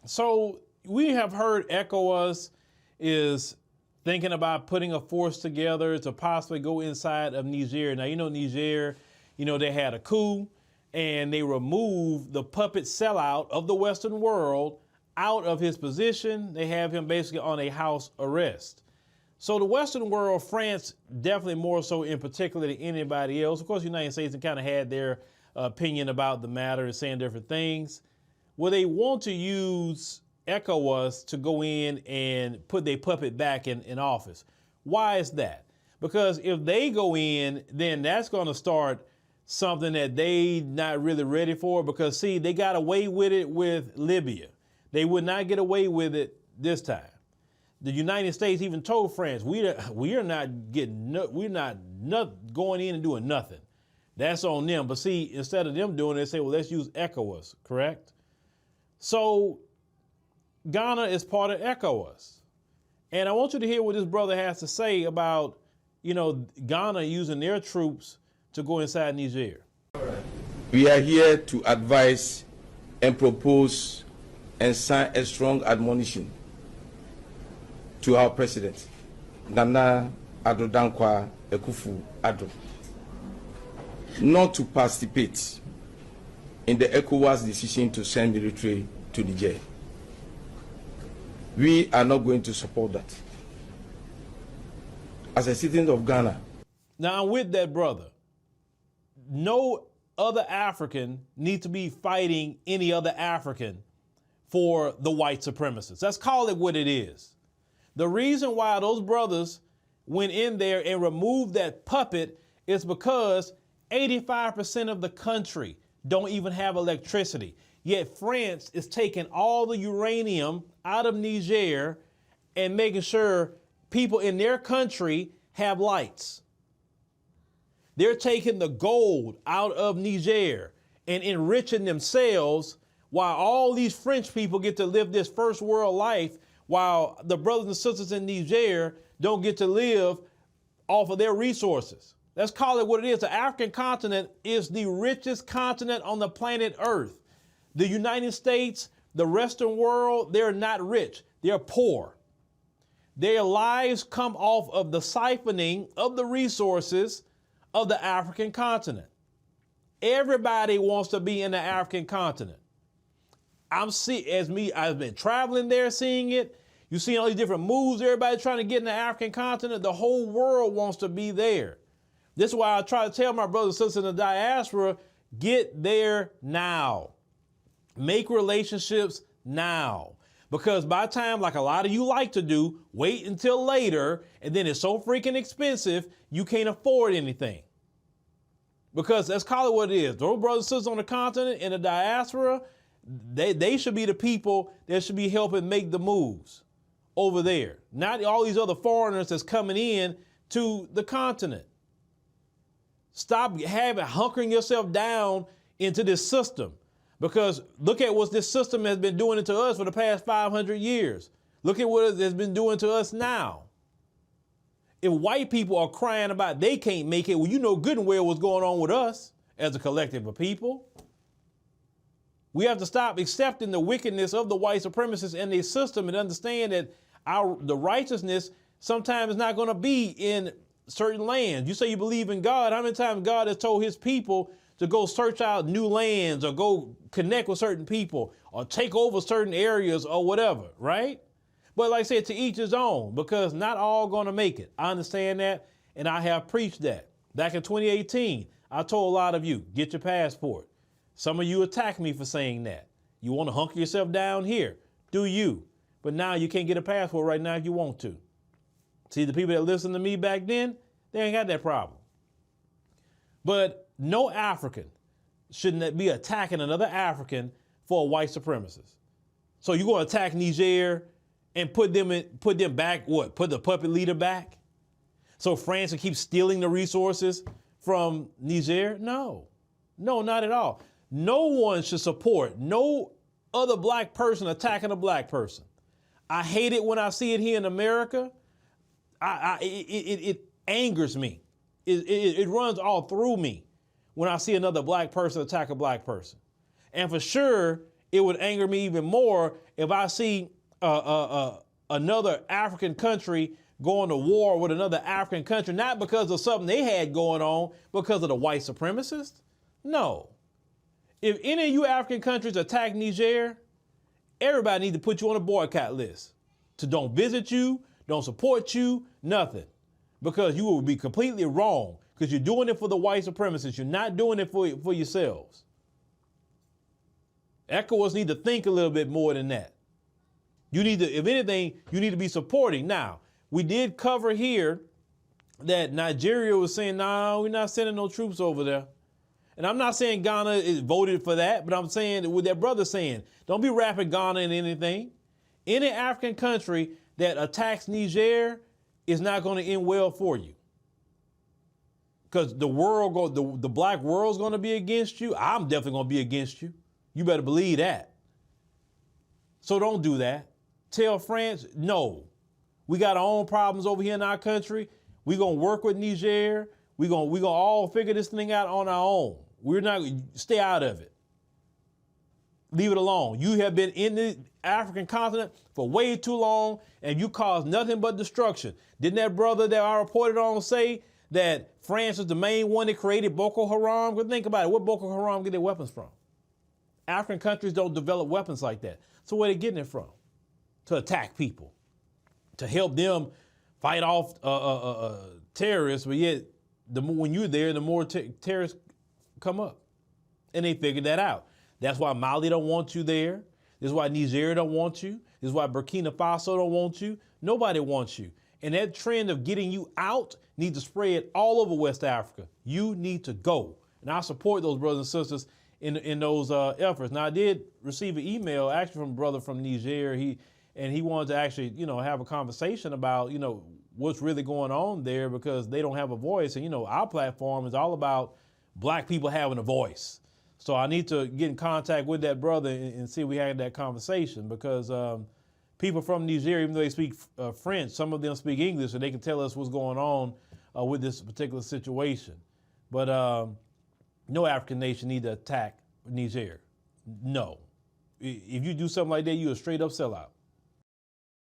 So we have heard ECOWAS is thinking about putting a force together to possibly go inside of Niger. Now, Niger, they had a coup and they removed the puppet sellout of the Western world out of his position. They have him basically on a house arrest. So the Western world, France, definitely more so in particular than anybody else. Of course, the United States kind of had their opinion about the matter and saying different things. Well, they want to use ECOWAS to go in and put their puppet back in office. Why is that? Because if they go in, then that's going to start something that they not really ready for, because see, they got away with it with Libya. They would not get away with it this time. The United States even told France, we're not going in and doing nothing. That's on them. But see, instead of them doing it, they say, well, let's use ECOWAS, correct? So Ghana is part of ECOWAS. And I want you to hear what this brother has to say about, Ghana using their troops to go inside Niger. We are here to advise and propose and sign a strong admonition to our president, Nana Addo Dankwa Akufo-Addo, not to participate in the ECOWAS decision to send military to Niger. We are not going to support that. As a citizen of Ghana. Now, I'm with that brother. No other African needs to be fighting any other African for the white supremacists. Let's call it what it is. The reason why those brothers went in there and removed that puppet is because 85% of the country don't even have electricity. Yet France is taking all the uranium out of Niger and making sure people in their country have lights. They're taking the gold out of Niger and enriching themselves while all these French people get to live this first world life, while the brothers and sisters in Niger don't get to live off of their resources. Let's call it what it is. The African continent is the richest continent on the planet Earth. The United States, the Western world, they're not rich. They're poor. Their lives come off of the siphoning of the resources of the African continent. Everybody wants to be in the African continent. I've been traveling there, seeing it. You see all these different moves, everybody trying to get in the African continent. The whole world wants to be there. This is why I try to tell my brothers and sisters in the diaspora, get there now. Make relationships now. Because by the time, like a lot of you like to do, wait until later, and then it's so freaking expensive, you can't afford anything. Because let's call it what it is. Those brothers and sisters on the continent, in the diaspora, they should be the people that should be helping make the moves over there. Not all these other foreigners that's coming in to the continent. Stop hunkering yourself down into this system. Because look at what this system has been doing to us for the past 500 years. Look at what it has been doing to us now. If white people are crying about they can't make it, well, you know good and well what's going on with us as a collective of people. We have to stop accepting the wickedness of the white supremacists and their system and understand that the righteousness sometimes is not going to be in certain lands. You say you believe in God. How many times God has told his people to go search out new lands or go connect with certain people or take over certain areas or whatever, right? But like I said, to each his own, because not all going to make it. I understand that, and I have preached that. Back in 2018, I told a lot of you, get your passport. Some of you attacked me for saying that. You want to hunker yourself down here, do you? But now you can't get a passport right now if you want to. See, the people that listened to me back then, they ain't got that problem. But no African shouldn't be attacking another African for a white supremacist. So you're going to attack Niger and put them back, what? Put the puppet leader back? So France will keep stealing the resources from Niger? No, not at all. No one should support no other black person attacking a black person. I hate it when I see it here in America. It angers me. It runs all through me when I see another black person attack a black person. And for sure, it would anger me even more if I see another African country going to war with another African country, not because of something they had going on, because of the white supremacists. No. If any of you African countries attack Niger, everybody needs to put you on a boycott list. To don't visit you, don't support you, nothing. Because you will be completely wrong, because you're doing it for the white supremacists. You're not doing it for yourselves. ECOWAS need to think a little bit more than that. You need to, if anything, you need to be supporting. Now, we did cover here that Nigeria was saying, no, we're not sending no troops over there. And I'm not saying Ghana is voted for that, but I'm saying what that brother saying, don't be wrapping Ghana in anything. Any African country that attacks Niger is not going to end well for you. Because the black world's going to be against you. I'm definitely going to be against you. You better believe that. So don't do that. Tell France, no. We got our own problems over here in our country. We're going to work with Niger. We're going to all figure this thing out on our own. We're not, stay out of it. Leave it alone. You have been in the African continent for way too long, and you caused nothing but destruction. Didn't that brother that I reported on say that France is the main one that created Boko Haram? But think about it. Where Boko Haram get their weapons from? African countries don't develop weapons like that. So where are they getting it from? To attack people, to help them fight off terrorists, but yet when you're there, the more terrorists come up. And they figured that out. That's why Mali don't want you there. This is why Niger don't want you. This is why Burkina Faso don't want you. Nobody wants you. And that trend of getting you out needs to spread all over West Africa. You need to go. And I support those brothers and sisters in those efforts. Now, I did receive an email actually from a brother from Niger. He wanted to actually, have a conversation about, what's really going on there, because they don't have a voice. And, our platform is all about black people having a voice. So I need to get in contact with that brother and see if we had that conversation, because people from Niger, even though they speak French, some of them speak English, and they can tell us what's going on with this particular situation. But no African nation need to attack Niger. No. If you do something like that, you're a straight up sellout.